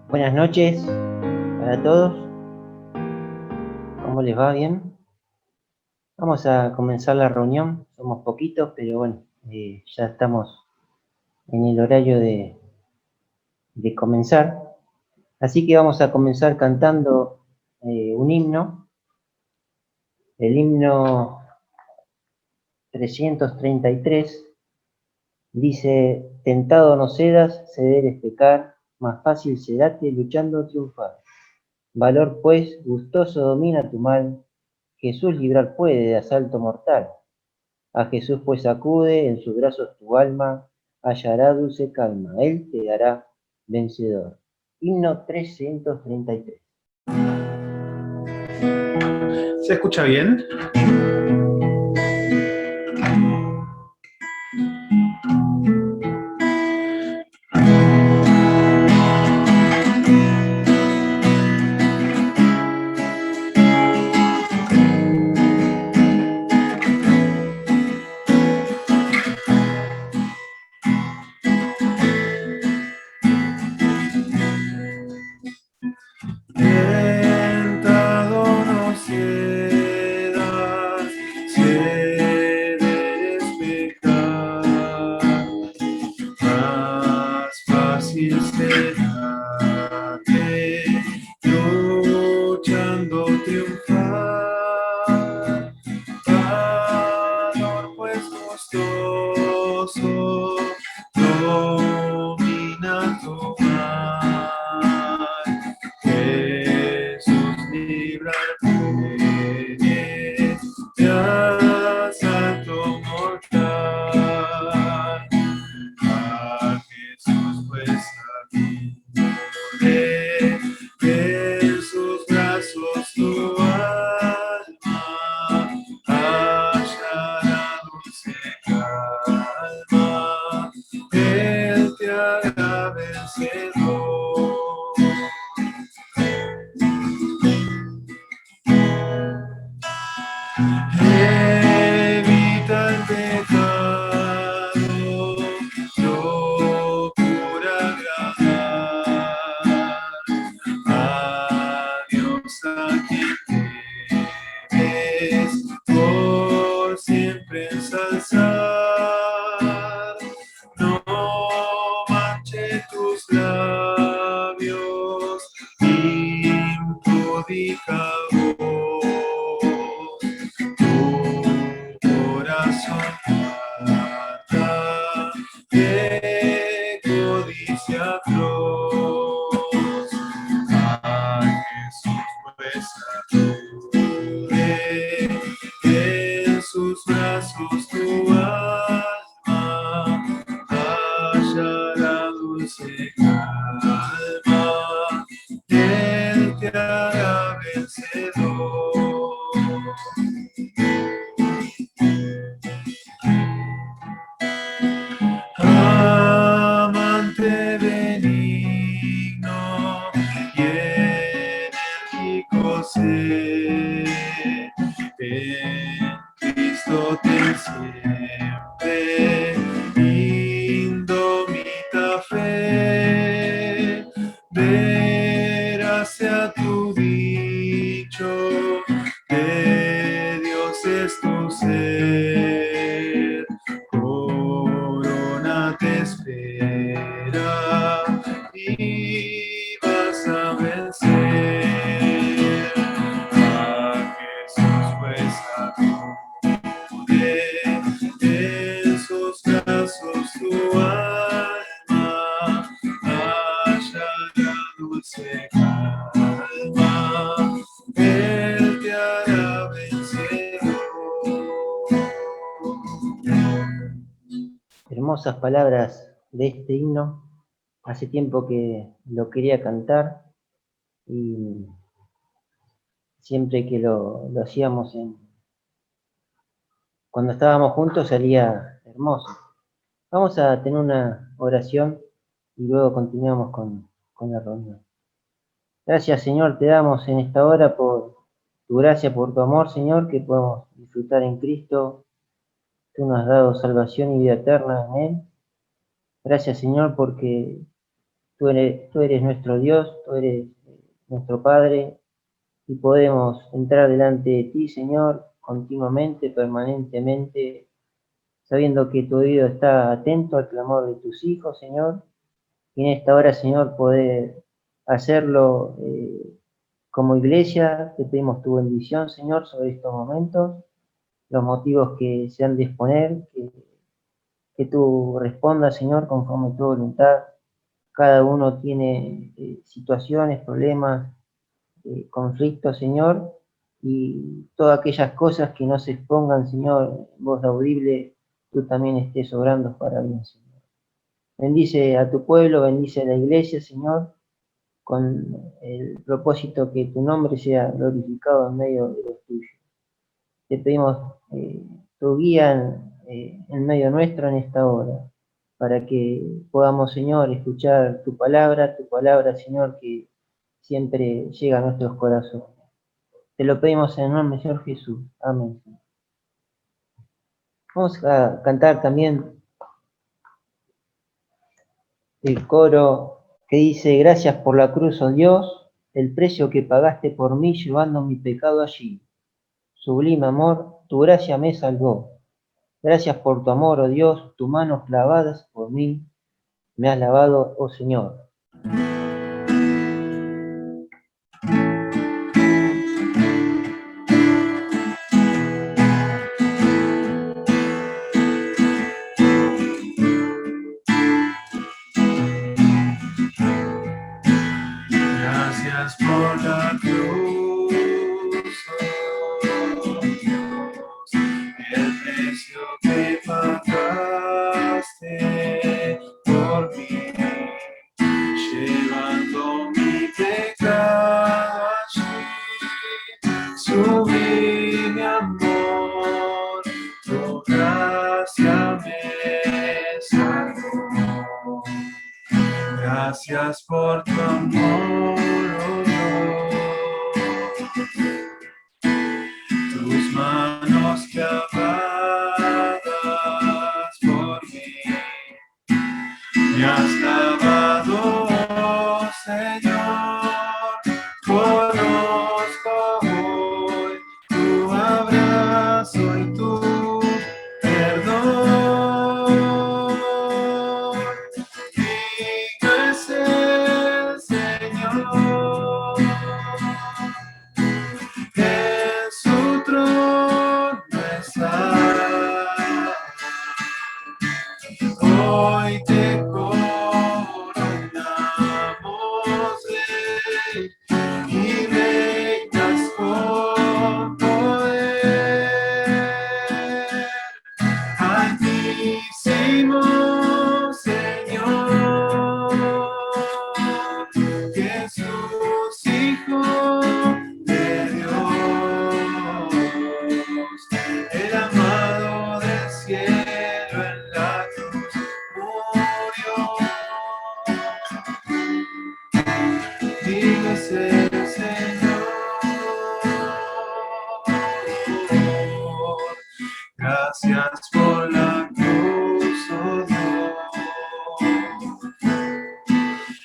Buenas noches para todos. ¿Cómo les va? ¿Bien? Vamos a comenzar la reunión. Somos poquitos, pero bueno, ya estamos en el horario de comenzar. Así que vamos a comenzar cantando un himno, el himno 333. Dice: tentado no cedas, ceder es pecar, más fácil serate luchando triunfar. Valor pues gustoso domina tu mal, Jesús librar puede de asalto mortal. A Jesús pues acude, en sus brazos tu alma hallará dulce calma, Él te dará vencedor. Himno 333. ¿Se escucha bien? Tentado no cedas, ceder es pecar, más fácil será que luchando triunfar. Valor pues gustoso domina tu mal. Jesús libra puede de asalto mortal. A Jesús pues acude, en sus brazos tu alma hallará dulce calma, Él te hará vencedor. Evita el pecado, procura agradar a Dios a quien debes por siempre ensalzar. No manche tus labios, impúdica voz. Tu corazón mata de codicia atroz. A Jesús pues acude, en sus brazos tu alma hallará dulce calma, Él te hará vencedor. Amante benigno y enérgico sé, en Cristo ten siempre indomita fe, verás sea tu dicho, de Dios es tu ser. Corona te espera y vas a vencer. A Jesús pues acude, en sus brazos tu alma hallará dulce calma, Él te hará vencedor. Hermosas palabras de este himno. Hace tiempo que lo quería cantar y siempre que lo hacíamos cuando estábamos juntos salía hermoso. Vamos a tener una oración y luego continuamos con la reunión. Gracias, Señor, te damos en esta hora por tu gracia, por tu amor, Señor, que podemos disfrutar en Cristo. Tú nos has dado salvación y vida eterna en Él. Gracias, Señor, porque Tú eres nuestro Dios, tú eres nuestro Padre, y podemos entrar delante de ti, Señor, continuamente, permanentemente, sabiendo que tu oído está atento al clamor de tus hijos, Señor, y en esta hora, Señor, poder hacerlo como iglesia. Te pedimos tu bendición, Señor, sobre estos momentos, los motivos que se han de exponer, que tú respondas, Señor, conforme a tu voluntad. Cada uno tiene situaciones, problemas, conflictos, Señor, y todas aquellas cosas que no se expongan, Señor, en voz audible, tú también estés obrando para bien, Señor. Bendice a tu pueblo, bendice a la iglesia, Señor, con el propósito que tu nombre sea glorificado en medio de los tuyos. Te pedimos tu guía en medio nuestro en esta hora, para que podamos, Señor, escuchar tu palabra, Señor, que siempre llega a nuestros corazones. Te lo pedimos en el nombre del Señor Jesús. Amén. Vamos a cantar también el coro que dice: gracias por la cruz, oh Dios, el precio que pagaste por mí llevando mi pecado allí. Sublime amor, tu gracia me salvó. Gracias por tu amor, oh Dios, tus manos clavadas por mí me has lavado, oh Señor. Gracias por la cruz, oh Dios, el precio que pagaste por mí, llevando mi pecado allí. Sublime amor, tu gracia me salvó. Gracias por tu amor, oh Dios. Tus manos clavadas por mí me has lavado, oh Señor. Conozco hoy tu abrazo y tu perdón. Digno es el Señor, en su trono está. Hoy te coronamos, Rey, y reinas con poder. Altísimo Señor, Jesús, Hijo de Dios, el amado del cielo en la cruz murió. Digno es el Señor. Gracias por la cruz, oh Dios,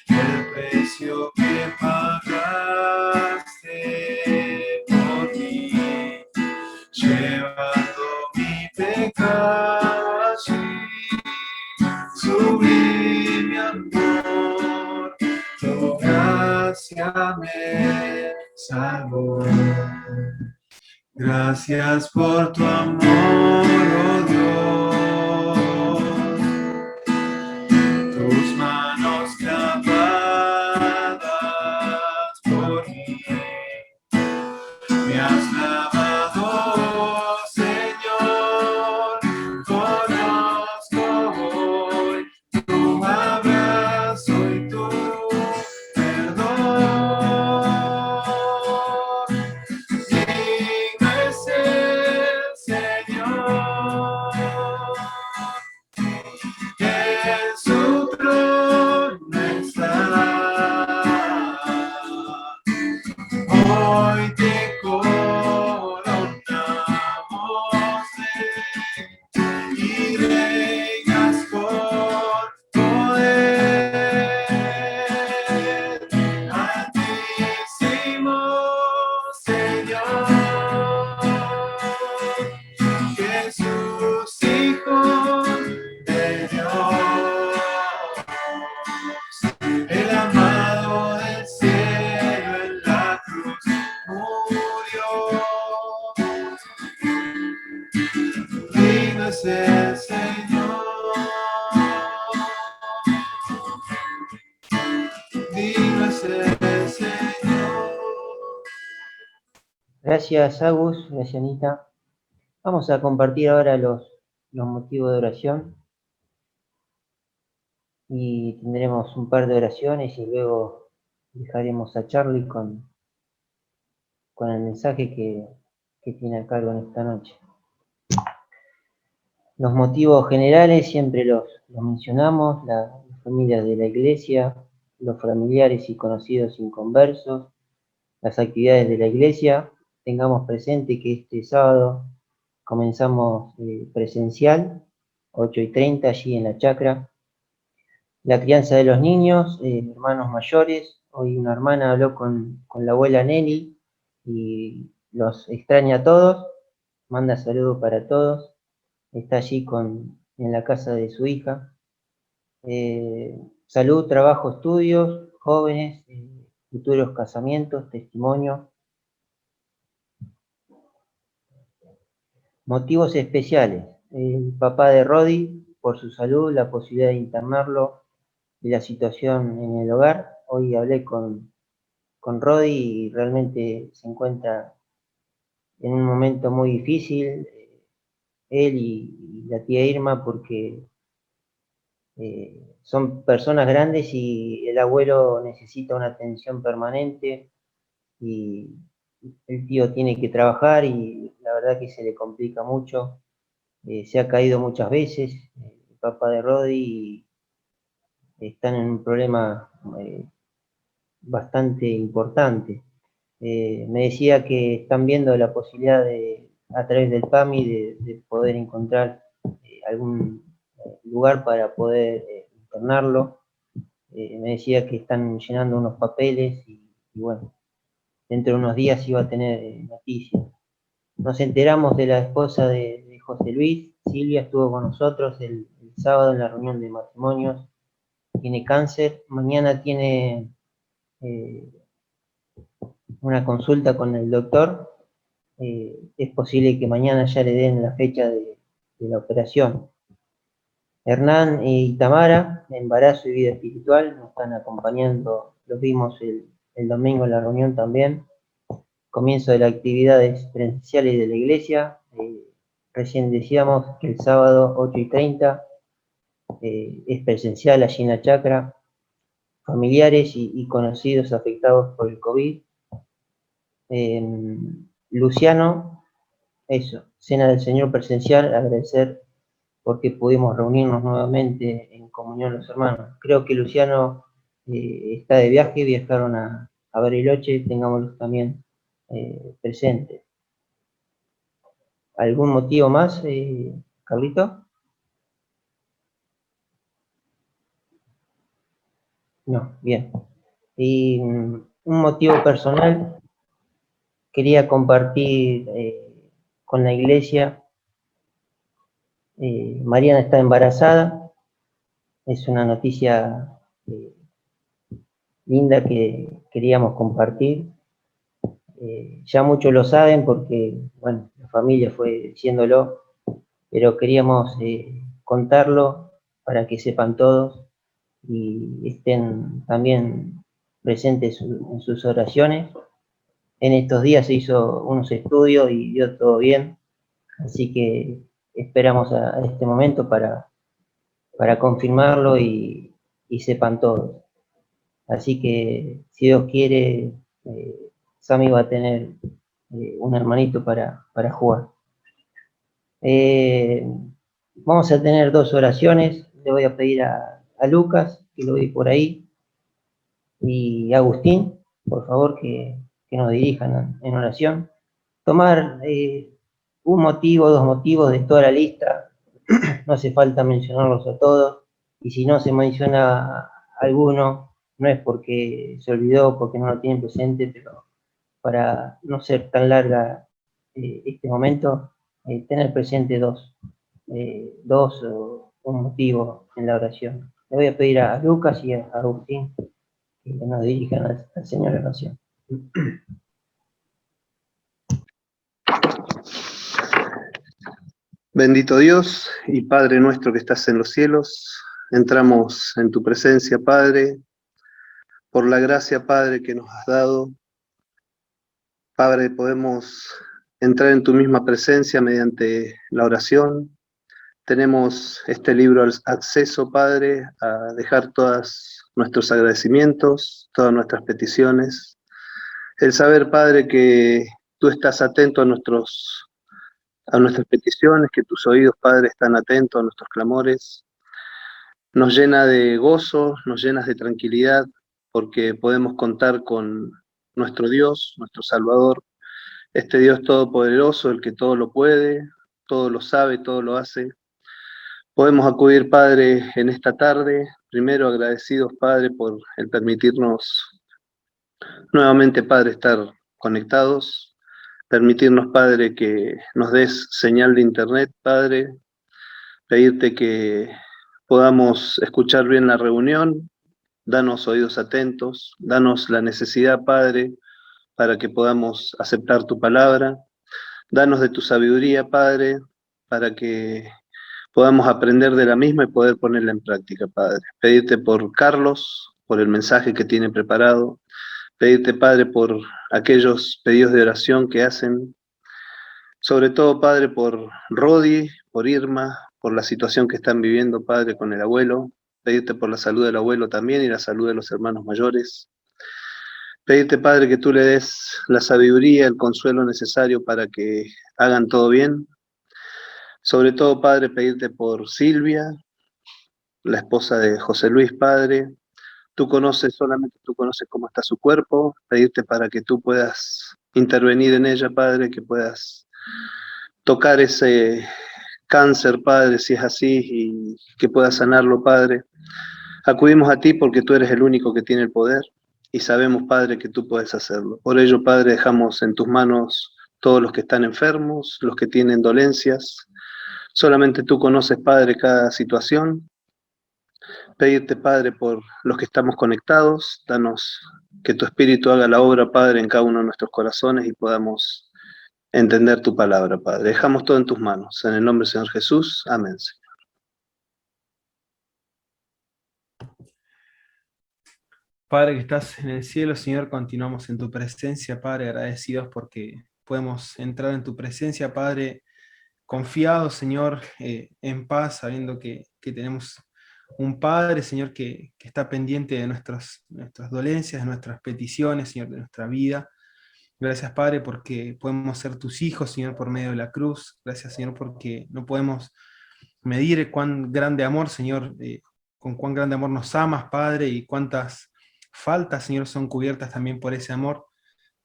el precio que pagaste por mí, llevando mi pecado allí. Sublime amor, tu gracia me salvó. Gracias por tu amor, oh Dios. Tus manos clavadas por mí me has lavado, oh Señor. Conozco hoy tu abrazo y tu perdón. Digno es el Señor, Gracias, Agus, gracias, Anita. Vamos a compartir ahora los motivos de oración y tendremos un par de oraciones y luego dejaremos a Charlie con el mensaje que tiene a cargo en esta noche. Los motivos generales siempre los mencionamos, las familias de la iglesia, los familiares y conocidos inconversos, las actividades de la iglesia. Tengamos presente que este sábado comenzamos presencial, 8:30 allí en la chacra. La crianza de los niños, hermanos mayores. Hoy una hermana habló con la abuela Nelly y los extraña a todos, manda saludos para todos. Está allí en la casa de su hija. Salud, trabajo, estudios, jóvenes, futuros casamientos, testimonio. Motivos especiales. El papá de Rodi, por su salud, la posibilidad de internarlo y la situación en el hogar. Hoy hablé con Rodi y realmente se encuentra en un momento muy difícil, él y la tía Irma, porque son personas grandes y el abuelo necesita una atención permanente y el tío tiene que trabajar y la verdad que se le complica mucho. Se ha caído muchas veces, el papá de Rodi, y están en un problema bastante importante. Me decía que están viendo la posibilidad a través del PAMI, de poder encontrar algún lugar para poder internarlo. Me decía que están llenando unos papeles y bueno, dentro de unos días iba a tener noticias. Nos enteramos de la esposa de José Luis. Silvia estuvo con nosotros el sábado en la reunión de matrimonios. Tiene cáncer. Mañana tiene una consulta con el doctor. Es posible que mañana ya le den la fecha de la operación. Hernán y Tamara, embarazo y vida espiritual, nos están acompañando. Los vimos el domingo en la reunión también. Comienzo de las actividades presenciales de la iglesia. Recién decíamos que el sábado 8:30 es presencial allí en la chacra. Familiares y conocidos afectados por el COVID. Luciano, eso, Cena del Señor presencial, agradecer porque pudimos reunirnos nuevamente en comunión los hermanos. Creo que Luciano está de viaje, viajaron a Bariloche, tengámoslos también presentes. ¿Algún motivo más, Carlito? No, bien. Y un motivo personal, quería compartir con la iglesia. Mariana está embarazada, es una noticia linda que queríamos compartir. Ya muchos lo saben porque, bueno, la familia fue diciéndolo, pero queríamos contarlo para que sepan todos y estén también presentes en sus oraciones. En estos días se hizo unos estudios y dio todo bien, así que esperamos a este momento para confirmarlo y sepan todos. Así que, si Dios quiere, Sammy va a tener un hermanito para jugar. Vamos a tener 2 oraciones. Le voy a pedir a Lucas, que lo vi por ahí, y a Agustín, por favor, que nos dirijan en oración. Tomar un motivo, 2 motivos de toda la lista. No hace falta mencionarlos a todos. Y si no se menciona alguno, no es porque se olvidó, porque no lo tienen presente, pero para no ser tan larga este momento, tener presente dos o un motivo en la oración. Le voy a pedir a Lucas y a Agustín que nos dirijan al Señor en oración. Bendito Dios y Padre nuestro que estás en los cielos, entramos en tu presencia, Padre, por la gracia, Padre, que nos has dado Padre, podemos entrar en tu misma presencia mediante la oración. Tenemos este libro al acceso, Padre, a dejar todos nuestros agradecimientos, todas nuestras peticiones. El saber, Padre, que tú estás atento a nuestras peticiones, que tus oídos, Padre, están atentos a nuestros clamores, nos llena de gozo, nos llena de tranquilidad, porque podemos contar con nuestro Dios, nuestro Salvador, este Dios todopoderoso, el que todo lo puede, todo lo sabe, todo lo hace. Podemos acudir, Padre, en esta tarde, primero agradecidos, Padre, por el permitirnos nuevamente, Padre, estar conectados, permitirnos, Padre, que nos des señal de internet, Padre, pedirte que podamos escuchar bien la reunión, danos oídos atentos, danos la necesidad, Padre, para que podamos aceptar tu palabra, danos de tu sabiduría, Padre, para que podamos aprender de la misma y poder ponerla en práctica, Padre. Pedirte por Carlos, por el mensaje que tiene preparado, pedirte, Padre, por aquellos pedidos de oración que hacen, sobre todo, Padre, por Rodi, por Irma, por la situación que están viviendo, Padre, con el abuelo, pedirte por la salud del abuelo también y la salud de los hermanos mayores. Pedirte, Padre, que tú le des la sabiduría, el consuelo necesario para que hagan todo bien. Sobre todo, Padre, pedirte por Silvia, la esposa de José Luis, Padre. Tú conoces, solamente tú conoces cómo está su cuerpo, pedirte para que tú puedas intervenir en ella, Padre, que puedas tocar ese cáncer, Padre, si es así, y que puedas sanarlo, Padre. Acudimos a ti porque tú eres el único que tiene el poder y sabemos, Padre, que tú puedes hacerlo. Por ello, Padre, dejamos en tus manos todos los que están enfermos, los que tienen dolencias. Solamente tú conoces, Padre, cada situación. Pedirte, Padre, por los que estamos conectados, danos que tu Espíritu haga la obra, Padre, en cada uno de nuestros corazones y podamos entender tu palabra, Padre. Dejamos todo en tus manos. En el nombre del Señor Jesús. Amén. Padre que estás en el cielo, Señor, continuamos en tu presencia, Padre, agradecidos porque podemos entrar en tu presencia, Padre, confiados, Señor, en paz, sabiendo que tenemos un Padre, Señor, que está pendiente de nuestras dolencias, de nuestras peticiones, Señor, de nuestra vida. Gracias, Padre, porque podemos ser tus hijos, Señor, por medio de la cruz. Gracias, Señor, porque no podemos medir cuán grande amor, Señor, con cuán grande amor nos amas, Padre, y cuántas faltas, Señor, son cubiertas también por ese amor.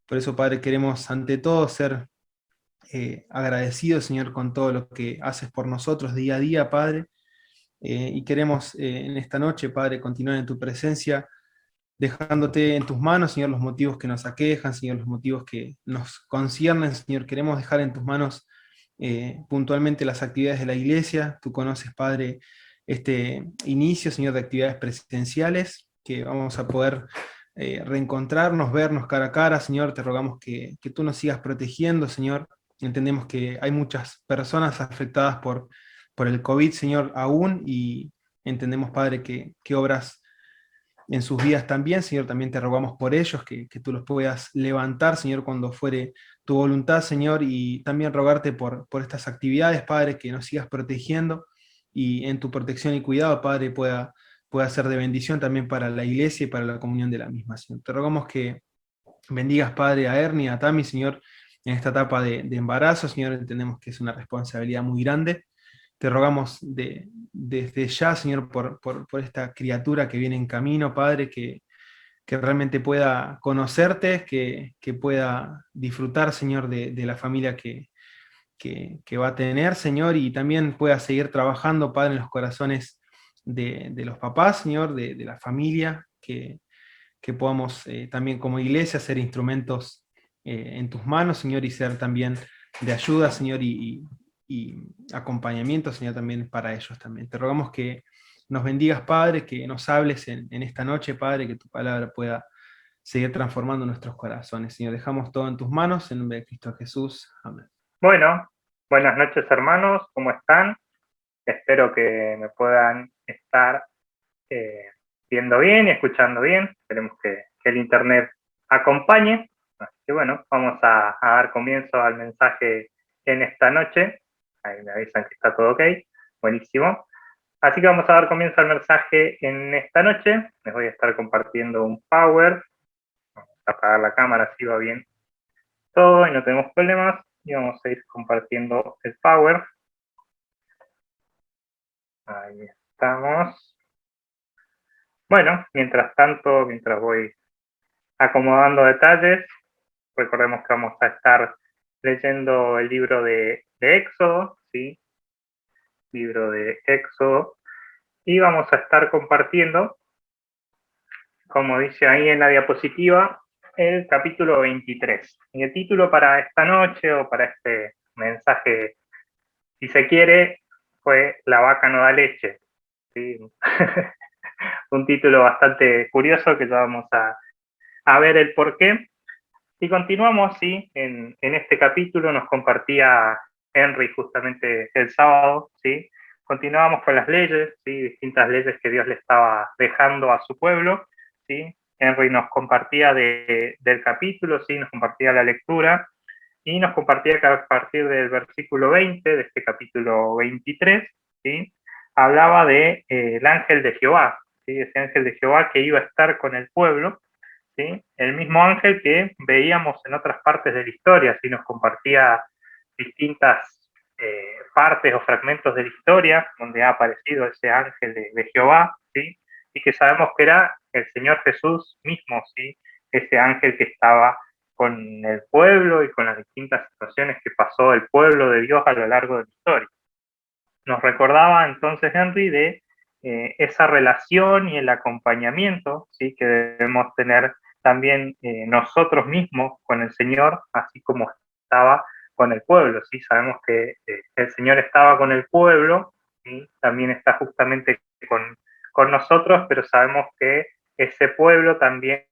Por eso, Padre, queremos ante todo ser agradecidos, Señor, con todo lo que haces por nosotros día a día, Padre. Y queremos en esta noche, Padre, continuar en tu presencia, dejándote en tus manos, Señor, los motivos que nos aquejan, Señor, los motivos que nos conciernen, Señor. Queremos dejar en tus manos puntualmente las actividades de la iglesia. Tú conoces, Padre, este inicio, Señor, de actividades presenciales, que vamos a poder reencontrarnos, vernos cara a cara, Señor. Te rogamos que tú nos sigas protegiendo, Señor. Entendemos que hay muchas personas afectadas por el COVID, Señor, aún, y entendemos, Padre, que obras en sus vidas también, Señor. También te rogamos por ellos, que tú los puedas levantar, Señor, cuando fuere tu voluntad, Señor, y también rogarte por estas actividades, Padre, que nos sigas protegiendo, y en tu protección y cuidado, Padre, pueda ser de bendición también para la iglesia y para la comunión de la misma, Señor. Te rogamos que bendigas, Padre, a Ernie, a Tami, Señor, en esta etapa de embarazo, Señor. Entendemos que es una responsabilidad muy grande. Te rogamos desde ya, Señor, por esta criatura que viene en camino, Padre, que realmente pueda conocerte, que pueda disfrutar, Señor, de la familia que va a tener, Señor, y también pueda seguir trabajando, Padre, en los corazones de los papás, Señor, de la familia, que podamos también como iglesia ser instrumentos en tus manos, Señor, y ser también de ayuda, Señor, y acompañamiento, Señor, también para ellos también. Te rogamos que nos bendigas, Padre, que nos hables en esta noche, Padre, que tu palabra pueda seguir transformando nuestros corazones. Señor, dejamos todo en tus manos, en nombre de Cristo Jesús. Amén. Bueno, buenas noches hermanos, ¿cómo están? Espero que me puedan estar viendo bien y escuchando bien. Esperemos que el internet acompañe. que bueno, vamos a dar comienzo al mensaje en esta noche. Ahí me avisan que está todo ok. Buenísimo. Así que vamos a dar comienzo al mensaje en esta noche. Les voy a estar compartiendo un Power. Vamos a apagar la cámara, así va bien todo y no tenemos problemas. Y vamos a ir compartiendo el Power. Ahí estamos. Bueno, mientras tanto, mientras voy acomodando detalles, recordemos que vamos a estar leyendo el libro de Éxodo, ¿sí? Libro de Éxodo. Y vamos a estar compartiendo, como dice ahí en la diapositiva, el capítulo 23. Y el título para esta noche o para este mensaje, si se quiere, fue La vaca no da leche. ¿Sí? Un título bastante curioso que ya vamos a ver el porqué. Y continuamos, sí, en este capítulo nos compartía Henry justamente el sábado, ¿sí? Continuábamos con las leyes, ¿sí? Distintas leyes que Dios le estaba dejando a su pueblo, ¿sí? Henry nos compartía del capítulo, ¿sí? Nos compartía la lectura y nos compartía que a partir del versículo 20 de este capítulo 23, ¿sí? Hablaba de el ángel de Jehová, ¿sí? Ese ángel de Jehová que iba a estar con el pueblo, ¿sí? El mismo ángel que veíamos en otras partes de la historia, ¿sí? Nos compartía distintas partes o fragmentos de la historia donde ha aparecido ese ángel de Jehová, ¿sí? Y que sabemos que era el Señor Jesús mismo, ¿sí? Ese ángel que estaba con el pueblo y con las distintas situaciones que pasó el pueblo de Dios a lo largo de la historia. Nos recordaba entonces Henry de esa relación y el acompañamiento, ¿sí? Que debemos tener también nosotros mismos con el Señor, así como estaba con el pueblo, ¿sí? Sabemos que el Señor estaba con el pueblo, ¿sí? También está justamente con nosotros, pero sabemos que ese pueblo también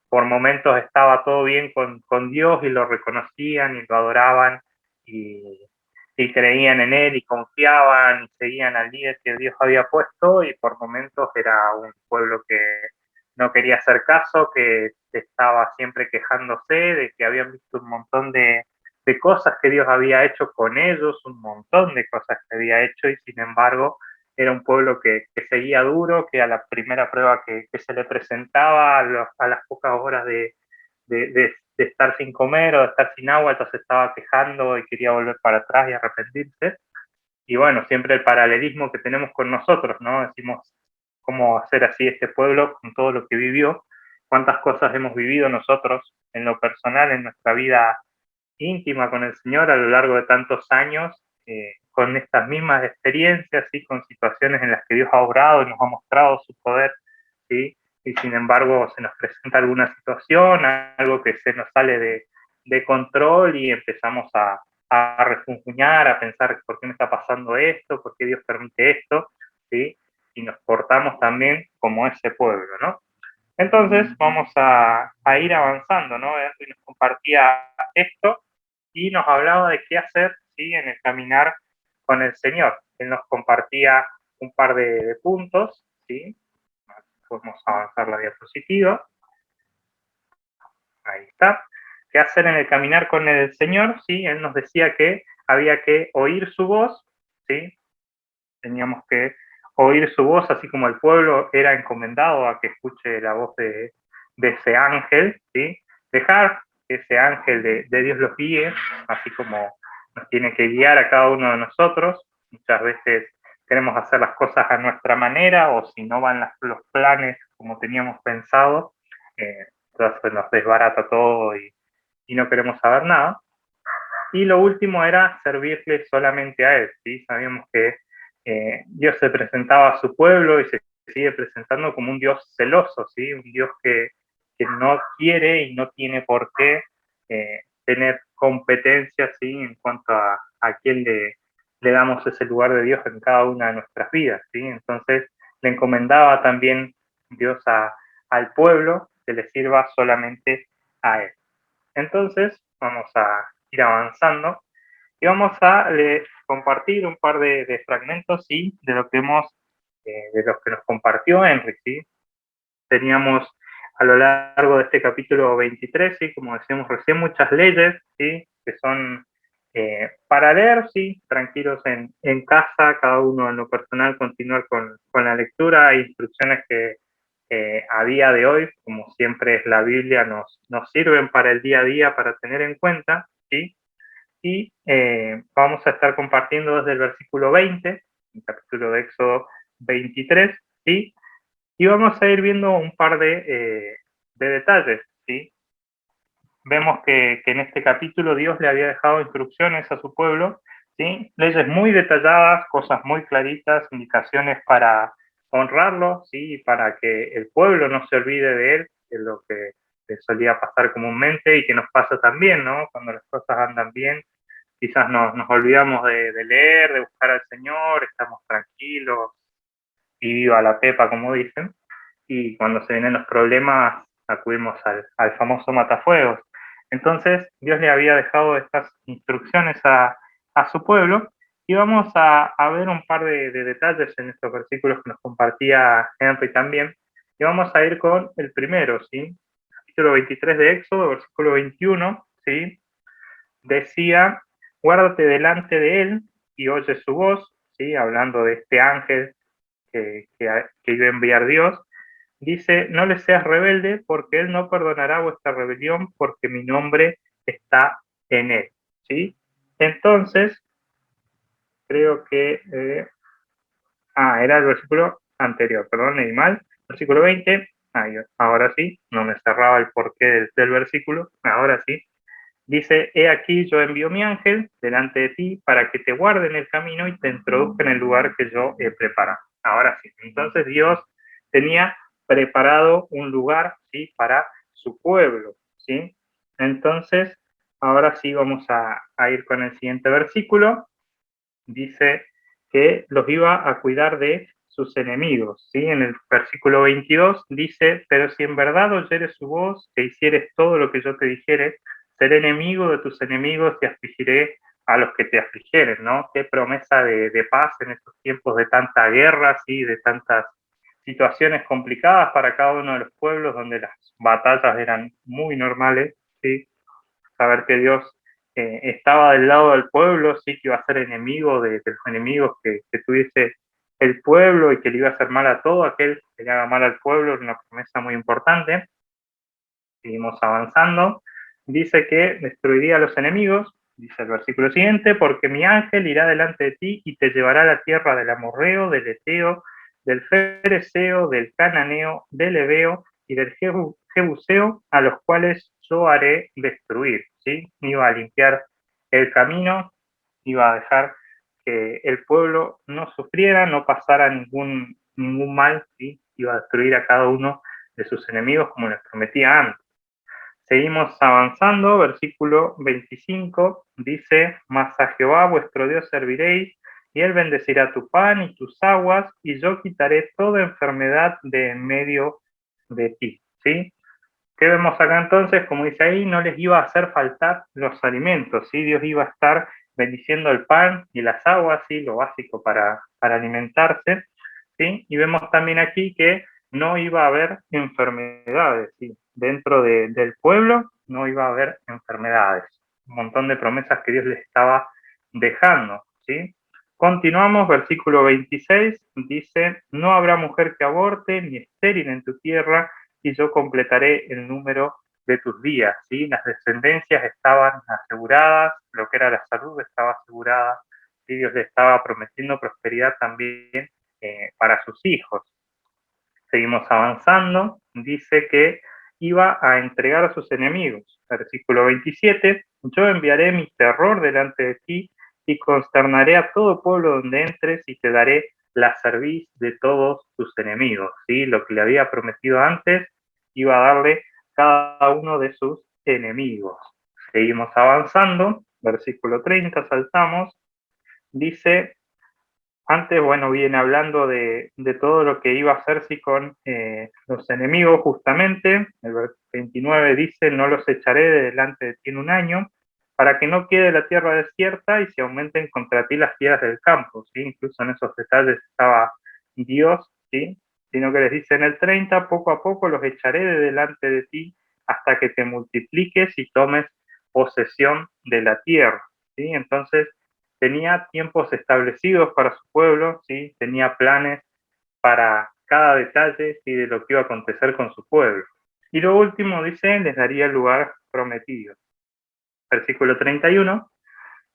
por momentos estaba todo bien con Dios y lo reconocían y lo adoraban y creían en él y confiaban y seguían al líder que Dios había puesto, y por momentos era un pueblo que no quería hacer caso, que estaba siempre quejándose de que habían visto un montón de cosas que Dios había hecho con ellos, un montón de cosas que había hecho, y sin embargo era un pueblo que seguía duro, que a la primera prueba que se le presentaba, a las pocas horas de estar sin comer o de estar sin agua, entonces estaba quejando y quería volver para atrás y arrepentirse. Y bueno, siempre el paralelismo que tenemos con nosotros, ¿no? Decimos, ¿cómo hacer así este pueblo con todo lo que vivió? ¿Cuántas cosas hemos vivido nosotros en lo personal, en nuestra vida íntima con el Señor a lo largo de tantos años, con estas mismas experiencias, ¿sí? Con situaciones en las que Dios ha obrado y nos ha mostrado su poder, ¿sí? Y sin embargo se nos presenta alguna situación, algo que se nos sale de control y empezamos a refunfuñar, a pensar por qué me está pasando esto, por qué Dios permite esto, ¿sí? Y nos portamos también como ese pueblo, ¿no? Entonces vamos a ir avanzando, ¿no? Y nos compartía esto y nos hablaba de qué hacer, ¿sí? En el caminar con el Señor. Él nos compartía un par de puntos, ¿sí? Podemos avanzar la diapositiva. Ahí está. ¿Qué hacer en el caminar con el Señor? ¿Sí? Él nos decía que había que oír su voz, ¿sí? Teníamos que oír su voz, así como el pueblo era encomendado a que escuche la voz de ese ángel, ¿sí? Dejar que ese ángel de Dios los guíe, así como nos tiene que guiar a cada uno de nosotros. Muchas veces queremos hacer las cosas a nuestra manera, o si no van los planes como teníamos pensado, entonces nos desbarata todo y no queremos saber nada. Y lo último era servirle solamente a Él, ¿sí? Sabíamos que Dios se presentaba a su pueblo y se sigue presentando como un Dios celoso, ¿sí? Un Dios que no quiere y no tiene por qué tener competencia, ¿sí? En cuanto a quién le damos ese lugar de Dios en cada una de nuestras vidas, ¿sí? Entonces le encomendaba también Dios al pueblo que le sirva solamente a Él. Entonces vamos a ir avanzando y vamos a compartir un par de fragmentos, ¿sí? De lo que nos compartió Henry, ¿sí? Teníamos a lo largo de este capítulo 23, ¿sí? Como decíamos recién, muchas leyes, ¿sí? Que son para leer, sí, tranquilos en casa, cada uno en lo personal continuar con la lectura. Hay instrucciones que a día de hoy, como siempre es la Biblia, nos sirven para el día a día, para tener en cuenta, ¿sí? Y vamos a estar compartiendo desde el versículo 20, el capítulo de Éxodo 23, ¿sí? Y vamos a ir viendo un par de detalles, ¿sí? Vemos que en este capítulo Dios le había dejado instrucciones a su pueblo, ¿sí? Leyes muy detalladas, cosas muy claritas, indicaciones para honrarlo, ¿sí? Para que el pueblo no se olvide de él, que es lo que solía pasar comúnmente y que nos pasa también, ¿no? Cuando las cosas andan bien, quizás nos olvidamos de leer, de buscar al Señor, estamos tranquilos y viva la pepa, como dicen, y cuando se vienen los problemas acudimos al famoso matafuegos. Entonces Dios le había dejado estas instrucciones a su pueblo y vamos a ver un par de detalles en estos versículos que nos compartía Henry también, y vamos a ir con el primero, ¿sí? Capítulo 23 de Éxodo, versículo 21, ¿sí? Decía, guárdate delante de él y oye su voz, ¿sí? Hablando de este ángel que iba a enviar Dios. Dice, no le seas rebelde, porque él no perdonará vuestra rebelión, porque mi nombre está en él, ¿sí? Entonces, creo que... era el versículo anterior, perdón, leí mal. Versículo 20, ahora sí, no me cerraba el porqué del versículo, ahora sí. Dice, he aquí yo envío mi ángel delante de ti para que te guarde en el camino y te introduzca en el lugar que yo he preparado. Ahora sí, entonces Dios tenía preparado un lugar, ¿sí? Para su pueblo, ¿sí? Entonces, ahora sí vamos a ir con el siguiente versículo. Dice que los iba a cuidar de sus enemigos, ¿sí? En el versículo 22 dice, pero si en verdad oyeres su voz, e hicieres todo lo que yo te dijere, seré enemigo de tus enemigos y afligiré a los que te afligieren, ¿no? Qué promesa de paz en estos tiempos de tanta guerra, ¿sí? De tantas situaciones complicadas para cada uno de los pueblos, donde las batallas eran muy normales, ¿sí? Saber que Dios estaba del lado del pueblo, sí, que iba a ser enemigo de los enemigos que tuviese el pueblo y que le iba a hacer mal a todo aquel que le haga mal al pueblo, es una promesa muy importante. Seguimos avanzando. Dice que destruiría a los enemigos, dice el versículo siguiente, porque mi ángel irá delante de ti y te llevará a la tierra del amorreo, del eteo, del fereceo, del cananeo, del heveo y del jebuseo, a los cuales yo haré destruir, ¿sí? Iba a limpiar el camino, iba a dejar que el pueblo no sufriera, no pasara ningún mal, ¿sí? Iba a destruir a cada uno de sus enemigos como les prometía antes. Seguimos avanzando, versículo 25 dice, mas a Jehová vuestro Dios serviréis, y él bendecirá tu pan y tus aguas, y yo quitaré toda enfermedad de en medio de ti, ¿sí? ¿Qué vemos acá entonces? Como dice ahí, no les iba a hacer faltar los alimentos, ¿sí? Dios iba a estar bendiciendo el pan y las aguas, ¿sí? Lo básico para alimentarse, ¿sí? Y vemos también aquí que no iba a haber enfermedades, ¿sí? Dentro del pueblo no iba a haber enfermedades. Un montón de promesas que Dios les estaba dejando, ¿sí? Continuamos, versículo 26, dice, no habrá mujer que aborte, ni estéril en tu tierra, y yo completaré el número de tus días, ¿sí? Las descendencias estaban aseguradas, lo que era la salud estaba asegurada, y Dios le estaba prometiendo prosperidad también para sus hijos. Seguimos avanzando, dice que iba a entregar a sus enemigos. Versículo 27, yo enviaré mi terror delante de ti y consternaré a todo pueblo donde entres y te daré la cerviz de todos tus enemigos, ¿sí? Lo que le había prometido antes, iba a darle cada uno de sus enemigos. Seguimos avanzando, versículo 30, saltamos, dice, antes, bueno, viene hablando de todo lo que iba a hacerse con los enemigos justamente. El 29 dice, no los echaré de delante de ti en un año, para que no quede la tierra desierta y se aumenten contra ti las piedras del campo, ¿sí? Incluso en esos detalles estaba Dios, ¿sí? sino que les dice en el 30, poco a poco los echaré de delante de ti hasta que te multipliques y tomes posesión de la tierra, ¿sí? Entonces tenía tiempos establecidos para su pueblo, ¿sí? Tenía planes para cada detalle, ¿sí? De lo que iba a acontecer con su pueblo. Y lo último dice, les daría el lugar prometido. Versículo 31,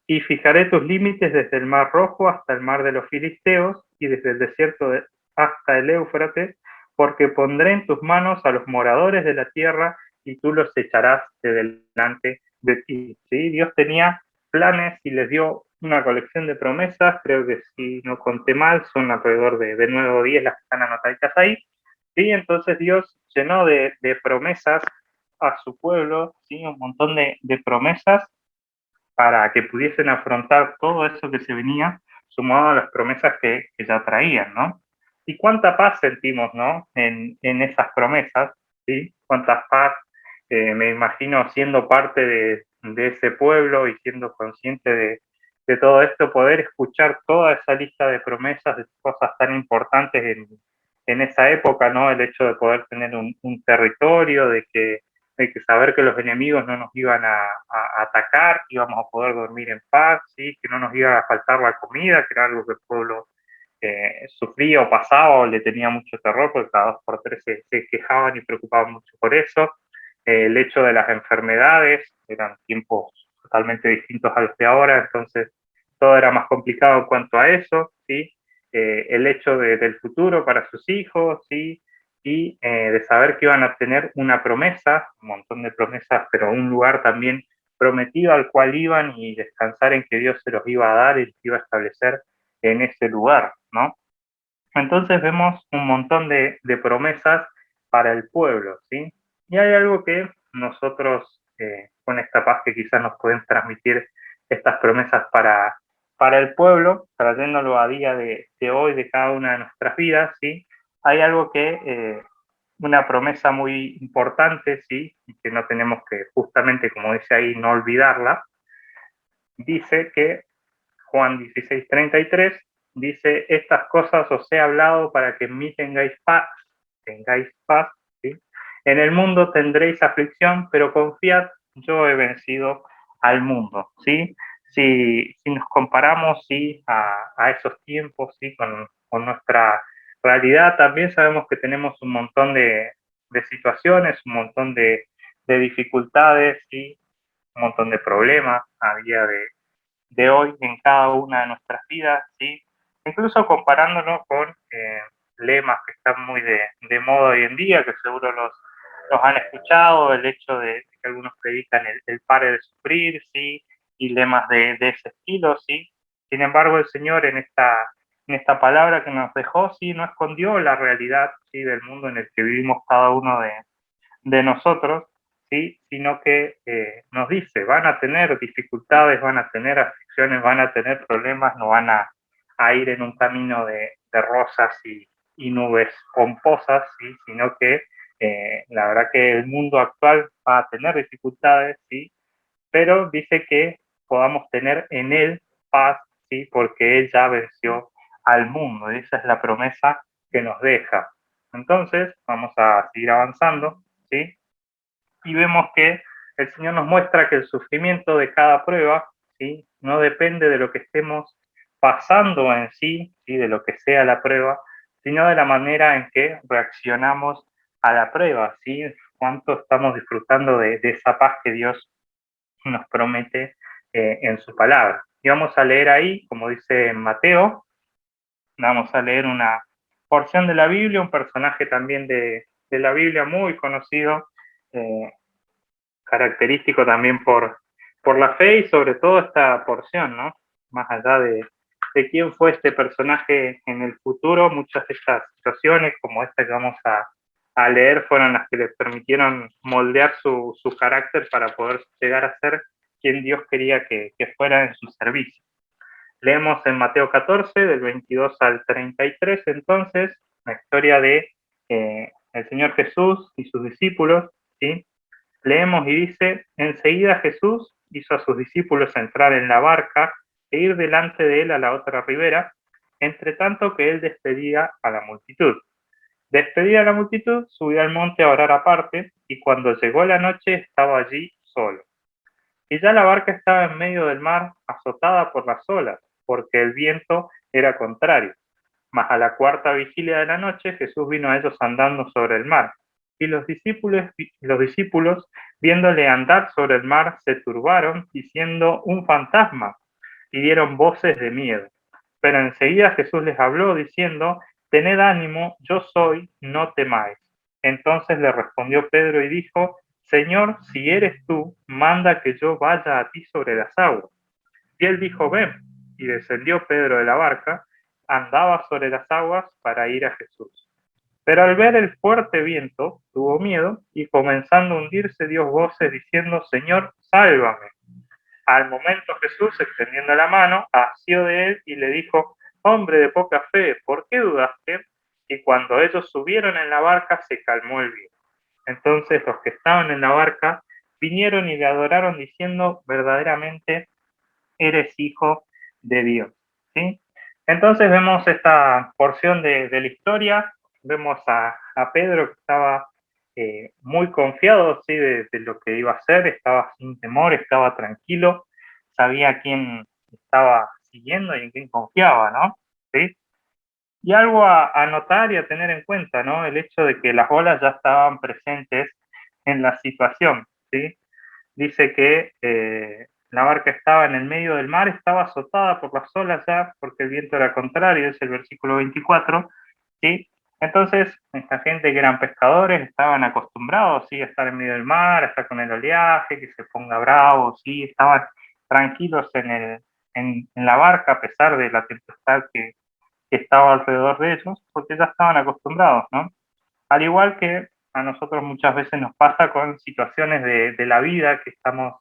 y fijaré tus límites desde el mar Rojo hasta el mar de los Filisteos y desde el desierto hasta el Éufrates, porque pondré en tus manos a los moradores de la tierra y tú los echarás de delante de ti. ¿Sí? Dios tenía planes y les dio una colección de promesas, creo que si no conté mal, son alrededor de 9 o 10 las que están anotaditas ahí. ¿Sí? Entonces Dios llenó de promesas a su pueblo, ¿sí? Un montón de promesas para que pudiesen afrontar todo eso que se venía, sumado a las promesas que ya traían, ¿no? Y cuánta paz sentimos, ¿no? En esas promesas, ¿sí? Cuánta paz, me imagino siendo parte de ese pueblo y siendo consciente de todo esto, poder escuchar toda esa lista de promesas, de cosas tan importantes en esa época, ¿no? El hecho de poder tener un territorio, de que saber que los enemigos no nos iban a atacar, que íbamos a poder dormir en paz, ¿sí? Que no nos iba a faltar la comida, que era algo que el pueblo sufría o pasaba o le tenía mucho terror, porque cada 2 por 3 se quejaban y preocupaban mucho por eso. El hecho de las enfermedades, eran tiempos totalmente distintos a los de ahora, entonces todo era más complicado en cuanto a eso, ¿sí? El hecho del futuro para sus hijos, ¿sí? Y de saber que iban a tener una promesa, un montón de promesas, pero un lugar también prometido al cual iban y descansar en que Dios se los iba a dar y los iba a establecer en ese lugar, ¿no? Entonces vemos un montón de promesas para el pueblo, ¿sí? Y hay algo que nosotros, con esta paz que quizás nos pueden transmitir estas promesas para el pueblo, trayéndolo a día de hoy, de cada una de nuestras vidas, ¿sí? Hay algo que, una promesa muy importante, ¿sí? Y que no tenemos que, justamente, como dice ahí, no olvidarla, dice que Juan 16:33 dice, estas cosas os he hablado para que en mí tengáis paz, ¿sí? En el mundo tendréis aflicción, pero confiad, yo he vencido al mundo, ¿sí? Si nos comparamos, ¿sí? a esos tiempos, ¿sí? Con nuestra realidad, también sabemos que tenemos un montón de situaciones, un montón de dificultades, ¿sí? Un montón de problemas a día de hoy en cada una de nuestras vidas, ¿sí? Incluso comparándonos con lemas que están muy de moda hoy en día, que seguro los han escuchado, el hecho de que algunos predican el pare de sufrir, ¿sí? Y lemas de ese estilo, ¿sí? Sin embargo, el Señor en esta palabra que nos dejó, ¿sí? No escondió la realidad, ¿sí? Del mundo en el que vivimos cada uno de nosotros, ¿sí? Sino que nos dice, van a tener dificultades, van a tener aflicciones, van a tener problemas, no van a ir en un camino de rosas y nubes pomposas, ¿sí? Sino que la verdad que el mundo actual va a tener dificultades, ¿sí? Pero dice que podamos tener en él paz, ¿sí? Porque él ya venció al mundo, y esa es la promesa que nos deja. Entonces, vamos a seguir avanzando, ¿sí? Y vemos que el Señor nos muestra que el sufrimiento de cada prueba, ¿sí? No depende de lo que estemos pasando en sí, ¿sí? De lo que sea la prueba, sino de la manera en que reaccionamos a la prueba, ¿sí? Cuánto estamos disfrutando de esa paz que Dios nos promete en su palabra. Y vamos a leer ahí, como dice en Mateo, vamos a leer una porción de la Biblia, un personaje también de la Biblia muy conocido, característico también por la fe y sobre todo esta porción, ¿no? Más allá de quién fue este personaje en el futuro, muchas de estas situaciones, como esta que vamos a leer, fueron las que le permitieron moldear su carácter para poder llegar a ser quien Dios quería que fuera en su servicio. Leemos en Mateo 14, del 22 al 33, entonces, la historia de el Señor Jesús y sus discípulos, ¿sí? Leemos y dice, enseguida Jesús hizo a sus discípulos entrar en la barca e ir delante de él a la otra ribera, entre tanto que él despedía a la multitud. Despedida la multitud, subió al monte a orar aparte, y cuando llegó la noche estaba allí solo. Y ya la barca estaba en medio del mar, azotada por las olas, porque el viento era contrario. Mas a la cuarta vigilia de la noche Jesús vino a ellos andando sobre el mar. Y los discípulos, viéndole andar sobre el mar, se turbaron, diciendo: un fantasma, y dieron voces de miedo. Pero enseguida Jesús les habló, diciendo: tened ánimo, yo soy, no temáis. Entonces le respondió Pedro y dijo: Señor, si eres tú, manda que yo vaya a ti sobre las aguas. Y él dijo: ven. Y descendió Pedro de la barca, andaba sobre las aguas para ir a Jesús. Pero al ver el fuerte viento, tuvo miedo, y comenzando a hundirse dio voces diciendo: Señor, sálvame. Al momento Jesús, extendiendo la mano, asió de él y le dijo: hombre de poca fe, ¿por qué dudaste? Y cuando ellos subieron en la barca, se calmó el viento. Entonces los que estaban en la barca vinieron y le adoraron diciendo: verdaderamente eres hijo de Dios. ¿Sí? Entonces vemos esta porción de la historia, vemos a Pedro que estaba muy confiado, ¿sí? de lo que iba a hacer, estaba sin temor, estaba tranquilo, sabía a quién estaba siguiendo y en quién confiaba, ¿no? ¿Sí? Y algo a notar y a tener en cuenta, ¿no? El hecho de que las olas ya estaban presentes en la situación, ¿sí? Dice que la barca estaba en el medio del mar, estaba azotada por las olas ya, porque el viento era contrario, es el versículo 24, ¿sí? Entonces, esta gente que eran pescadores estaban acostumbrados, ¿sí? A estar en medio del mar, a estar con el oleaje, que se ponga bravo, ¿sí? Estaban tranquilos en la barca a pesar de la tempestad que estaba alrededor de ellos, porque ya estaban acostumbrados, ¿no? Al igual que a nosotros muchas veces nos pasa con situaciones de la vida que estamos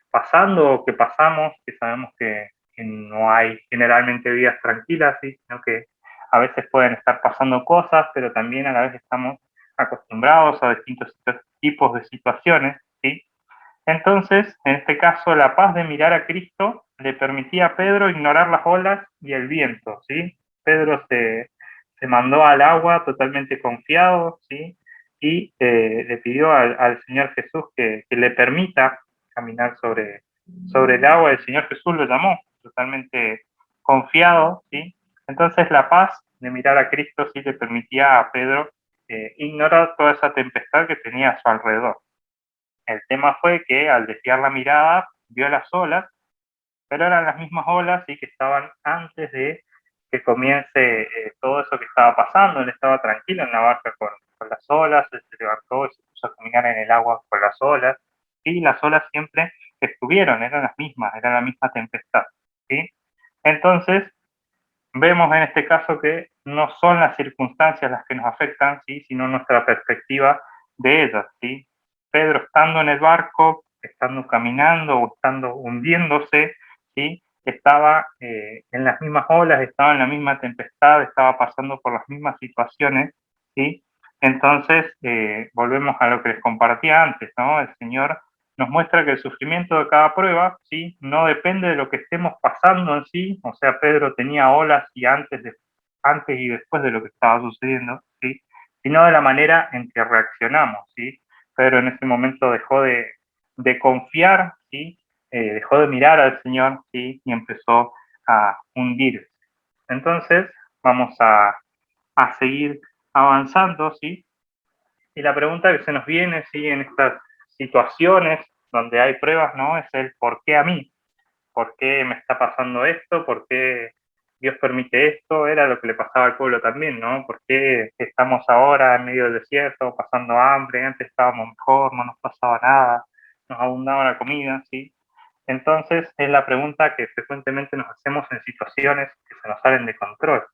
pasando o que pasamos, que sabemos que no hay generalmente vidas tranquilas, ¿sí? Sino que a veces pueden estar pasando cosas, pero también a la vez estamos acostumbrados a distintos tipos de situaciones, ¿sí? Entonces, en este caso, la paz de mirar a Cristo le permitía a Pedro ignorar las olas y el viento, ¿sí? Pedro se mandó al agua totalmente confiado, ¿sí? Y le pidió al Señor Jesús que le permita caminar sobre el agua. El Señor Jesús lo llamó totalmente confiado, ¿sí? Entonces la paz de mirar a Cristo sí le permitía a Pedro ignorar toda esa tempestad que tenía a su alrededor. El tema fue que al desviar la mirada vio las olas, pero eran las mismas olas y que estaban antes de que comience todo eso que estaba pasando. Él estaba tranquilo en la barca con las olas, él se levantó y se puso a caminar en el agua con las olas, y las olas siempre estuvieron, eran las mismas, era la misma tempestad, ¿sí? Entonces, vemos en este caso que no son las circunstancias las que nos afectan, ¿sí? Sino nuestra perspectiva de ellas, ¿sí? Pedro estando en el barco, estando caminando o estando hundiéndose, ¿sí? Estaba en las mismas olas, estaba en la misma tempestad, estaba pasando por las mismas situaciones, ¿sí? Entonces, volvemos a lo que les compartía antes, ¿no? El Señor nos muestra que el sufrimiento de cada prueba, ¿sí? No depende de lo que estemos pasando en sí, o sea, Pedro tenía olas y antes y después de lo que estaba sucediendo, ¿sí? Sino de la manera en que reaccionamos, ¿sí? Pedro en ese momento dejó de confiar, ¿sí? Dejó de mirar al Señor, ¿sí? Y empezó a hundirse. Entonces, vamos a seguir avanzando, ¿sí? Y la pregunta que se nos viene, ¿sí? En estas situaciones donde hay pruebas, ¿no? Es el ¿por qué a mí? ¿Por qué me está pasando esto? ¿Por qué Dios permite esto? Era lo que le pasaba al pueblo también, ¿no? ¿Por qué estamos ahora en medio del desierto, pasando hambre? Antes estábamos mejor, no nos pasaba nada, nos abundaba la comida, ¿sí? Entonces es la pregunta que frecuentemente nos hacemos en situaciones que se nos salen de control,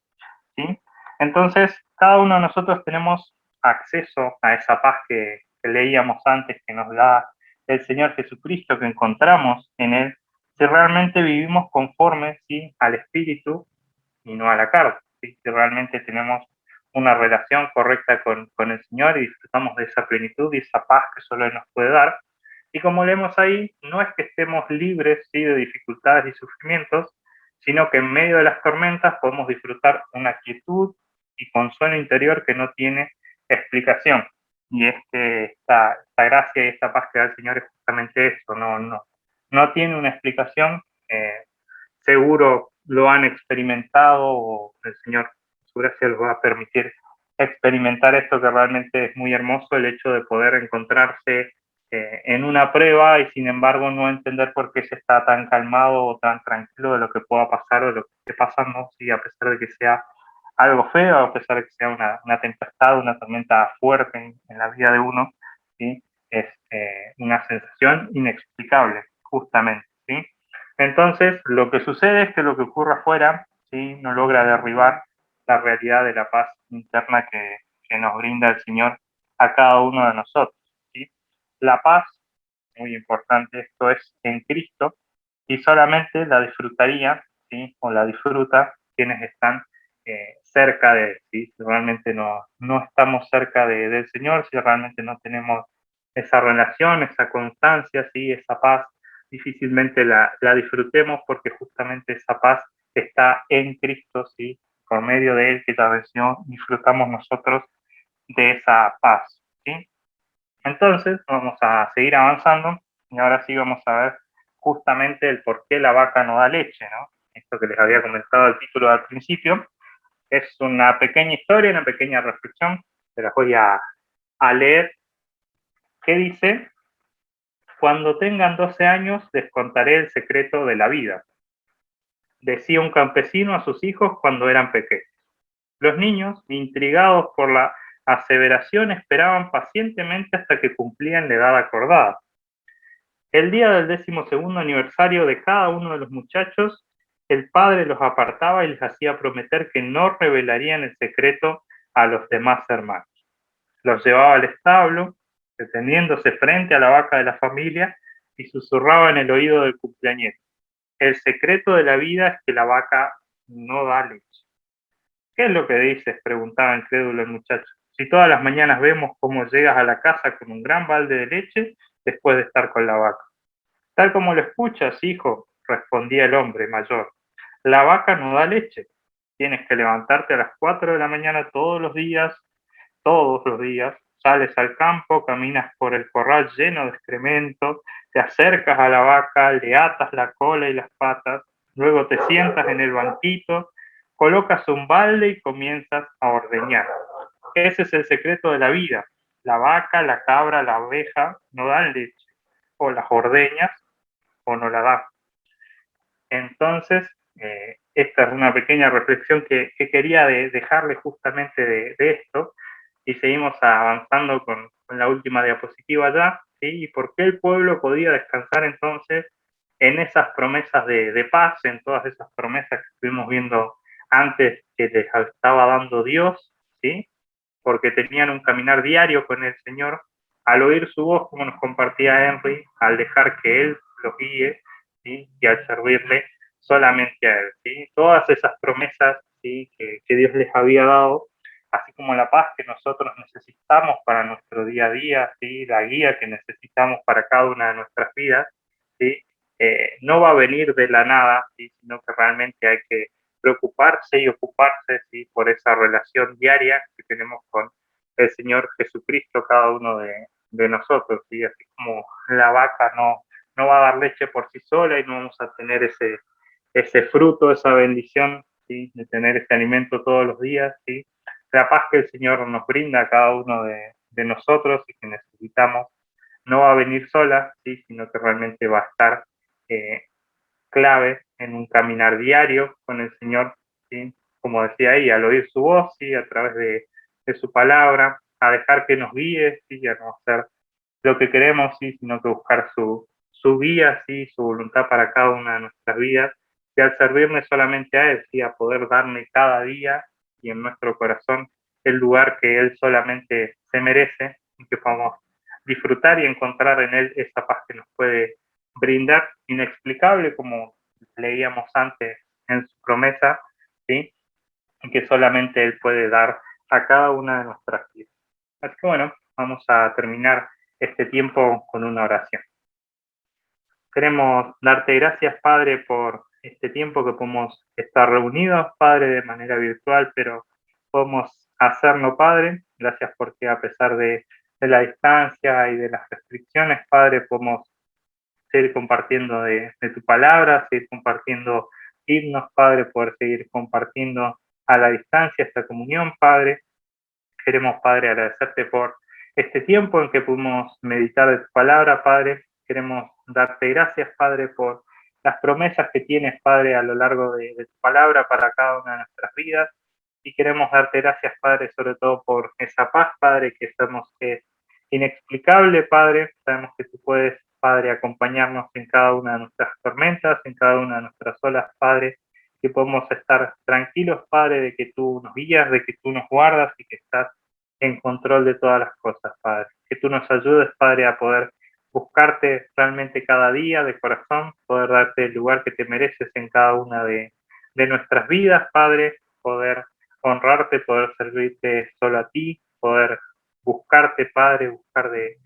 ¿sí? Entonces, cada uno de nosotros tenemos acceso a esa paz que leíamos antes, que nos da el Señor Jesucristo, que encontramos en Él, si realmente vivimos conforme, ¿sí? Al Espíritu y no a la carne, ¿sí? Si realmente tenemos una relación correcta con el Señor y disfrutamos de esa plenitud y esa paz que solo Él nos puede dar. Y como leemos ahí, no es que estemos libres, ¿sí? De dificultades y sufrimientos, sino que en medio de las tormentas podemos disfrutar una quietud, y consuelo interior que no tiene explicación. Y esta gracia y esta paz que da el Señor es justamente eso, no tiene una explicación. Seguro lo han experimentado o el Señor, su gracia, los va a permitir experimentar esto, que realmente es muy hermoso, el hecho de poder encontrarse en una prueba y sin embargo no entender por qué se está tan calmado o tan tranquilo de lo que pueda pasar o de lo que esté pasando, ¿sí? A pesar de que sea algo feo, a pesar de que sea una tempestad, una tormenta fuerte en la vida de uno, ¿sí? Es una sensación inexplicable, justamente, ¿sí? Entonces, lo que sucede es que lo que ocurre afuera, ¿sí? No logra derribar la realidad de la paz interna que nos brinda el Señor a cada uno de nosotros, ¿sí? La paz, muy importante, esto es en Cristo, y solamente la disfrutaría, ¿sí? O la disfruta quienes están cerca de él, ¿sí? Si realmente no estamos cerca del Señor, si realmente no tenemos esa relación, esa constancia, ¿sí? Esa paz, difícilmente la disfrutemos, porque justamente esa paz está en Cristo, ¿sí? Por medio de él que la venció, disfrutamos nosotros de esa paz, ¿sí? Entonces, vamos a seguir avanzando y ahora sí vamos a ver justamente el por qué la vaca no da leche, ¿no? Esto que les había comentado el título al principio es una pequeña historia, una pequeña reflexión, se las voy a leer, que dice: cuando tengan 12 años les contaré el secreto de la vida, decía un campesino a sus hijos cuando eran pequeños. Los niños, intrigados por la aseveración, esperaban pacientemente hasta que cumplían la edad acordada. El día del 12º aniversario de cada uno de los muchachos, el padre los apartaba y les hacía prometer que no revelarían el secreto a los demás hermanos. Los llevaba al establo, deteniéndose frente a la vaca de la familia, y susurraba en el oído del cumpleañero: el secreto de la vida es que la vaca no da leche. ¿Qué es lo que dices?, preguntaba incrédulo el muchacho. Si todas las mañanas vemos cómo llegas a la casa con un gran balde de leche después de estar con la vaca. Tal como lo escuchas, hijo, respondía el hombre mayor. La vaca no da leche. Tienes que levantarte a las 4 de la mañana todos los días, sales al campo, caminas por el corral lleno de excremento, te acercas a la vaca, le atas la cola y las patas, luego te sientas en el banquito, colocas un balde y comienzas a ordeñar. Ese es el secreto de la vida. La vaca, la cabra, la oveja no dan leche. O las ordeñas o no la dan. Entonces, esta es una pequeña reflexión que quería dejarle justamente de esto, y seguimos avanzando con la última diapositiva ya, ¿sí? Y por qué el pueblo podía descansar entonces en esas promesas de paz, en todas esas promesas que estuvimos viendo antes que les estaba dando Dios, ¿sí? Porque tenían un caminar diario con el Señor, al oír su voz, como nos compartía Henry, al dejar que Él los guíe, ¿sí? Y al servirle solamente a Él, ¿sí? Todas esas promesas, ¿sí? que Dios les había dado, así como la paz que nosotros necesitamos para nuestro día a día, ¿sí? La guía que necesitamos para cada una de nuestras vidas, ¿sí? No va a venir de la nada, ¿sí? Sino que realmente hay que preocuparse y ocuparse, ¿sí? Por esa relación diaria que tenemos con el Señor Jesucristo, cada uno de nosotros, ¿sí? Así como la vaca no va a dar leche por sí sola y no vamos a tener ese fruto, esa bendición, ¿sí? De tener ese alimento todos los días, ¿sí? La paz que el Señor nos brinda a cada uno de nosotros y que necesitamos no va a venir sola, ¿sí? Sino que realmente va a estar clave en un caminar diario con el Señor, ¿sí? Como decía ahí, al oír su voz, ¿sí? A través de su palabra, a dejar que nos guíe, ¿sí? A no hacer lo que queremos, ¿sí? Sino que buscar su guía, ¿sí? Su voluntad para cada una de nuestras vidas, y al servirme solamente a Él, ¿sí? A poder darle cada día y en nuestro corazón el lugar que Él solamente se merece, y que podamos disfrutar y encontrar en Él esa paz que nos puede brindar, inexplicable, como leíamos antes en su promesa, ¿sí? Y que solamente Él puede dar a cada una de nuestras vidas. Así que bueno, vamos a terminar este tiempo con una oración. Queremos darte gracias, Padre, por este tiempo que podemos estar reunidos, Padre, de manera virtual, pero podemos hacerlo, Padre. Gracias porque a pesar de la distancia y de las restricciones, Padre, podemos seguir compartiendo de tu palabra, seguir compartiendo himnos, Padre, poder seguir compartiendo a la distancia esta comunión, Padre. Queremos, Padre, agradecerte por este tiempo en que pudimos meditar de tu palabra, Padre. Queremos darte gracias, Padre, por las promesas que tienes, Padre, a lo largo de tu palabra para cada una de nuestras vidas. Y queremos darte gracias, Padre, sobre todo por esa paz, Padre, que sabemos que es inexplicable, Padre. Sabemos que tú puedes, Padre, acompañarnos en cada una de nuestras tormentas, en cada una de nuestras olas, Padre, que podemos estar tranquilos, Padre, de que tú nos guías, de que tú nos guardas y que estás en control de todas las cosas, Padre. Que tú nos ayudes, Padre, a poder buscarte realmente cada día de corazón, poder darte el lugar que te mereces en cada una de nuestras vidas, Padre, poder honrarte, poder servirte solo a ti, poder buscarte, Padre, buscar de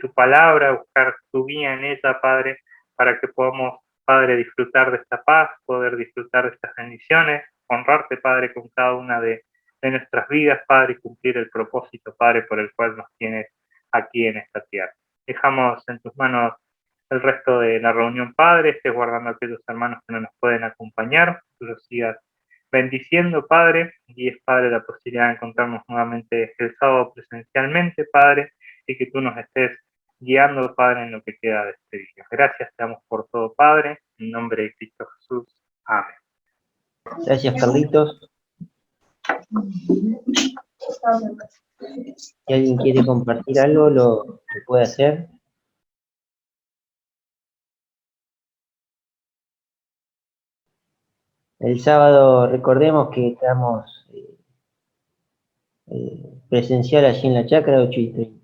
tu palabra, buscar tu guía en ella, Padre, para que podamos, Padre, disfrutar de esta paz, poder disfrutar de estas bendiciones, honrarte, Padre, con cada una de nuestras vidas, Padre, y cumplir el propósito, Padre, por el cual nos tienes aquí en esta tierra. Dejamos en tus manos el resto de la reunión, Padre, estés guardando a aquellos hermanos que no nos pueden acompañar, tú los sigas bendiciendo, Padre, y es, Padre, la posibilidad de encontrarnos nuevamente el sábado presencialmente, Padre, y que tú nos estés guiando, Padre, en lo que queda de este día. Gracias te damos por todo, Padre, en nombre de Cristo Jesús. Amén. Gracias, Carlitos. Si alguien quiere compartir algo, lo puede hacer. El sábado, recordemos que estamos presencial allí en la chacra, 8:30.